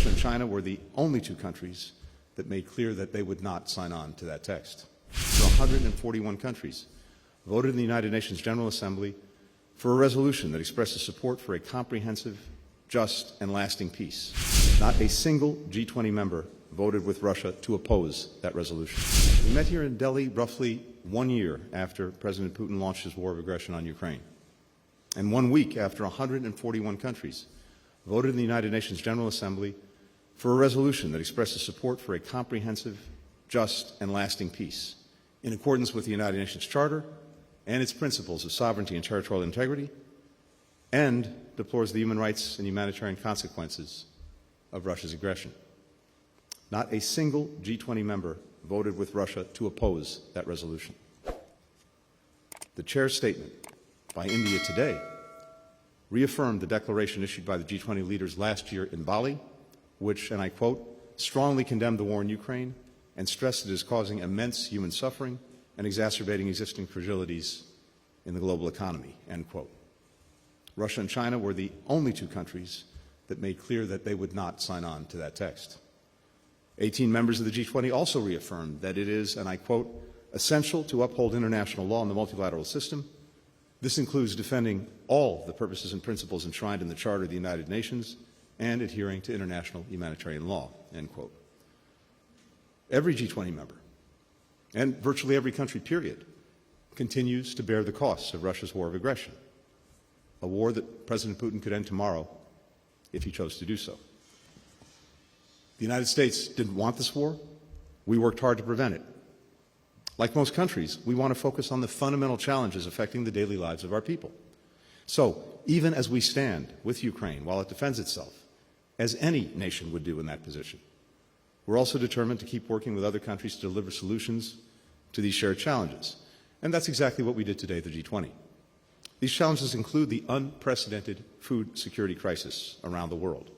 Russia and China were the only two countries that made clear that they would not sign on to that text. 141 countries voted in the United Nations General Assembly for a resolution that expresses support for a comprehensive, just, and lasting peace. Not a single G20 member voted with Russia to oppose that resolution. We met here in Delhi roughly 1 year after President Putin launched his war of aggression on Ukraine, and 1 week after 141 countries voted in the United Nations General Assembly for a resolution that expresses support for a comprehensive, just, and lasting peace, in accordance with the United Nations Charter and its principles of sovereignty and territorial integrity, and deplores the human rights and humanitarian consequences of Russia's aggression. Not a single G20 member voted with Russia to oppose that resolution. The Chair's statement by India today reaffirmed the declaration issued by the G20 leaders last year in Bali, which, and I quote, strongly condemned the war in Ukraine and stressed it is causing immense human suffering and exacerbating existing fragilities in the global economy, end quote. Russia and China were the only two countries that made clear that they would not sign on to that text. 18 members of the G20 also reaffirmed that it is, and I quote, essential to uphold international law and the multilateral system. This includes defending all the purposes and principles enshrined in the Charter of the United Nations and adhering to international humanitarian law, end quote. Every G20 member, and virtually every country, period, continues to bear the costs of Russia's war of aggression, a war that President Putin could end tomorrow if he chose to do so. The United States didn't want this war. We worked hard to prevent it. Like most countries, we want to focus on the fundamental challenges affecting the daily lives of our people. So, even as we stand with Ukraine while it defends itself, as any nation would do in that position, we're also determined to keep working with other countries to deliver solutions to these shared challenges. And that's exactly what we did today at the G20. These challenges include the unprecedented food security crisis around the world,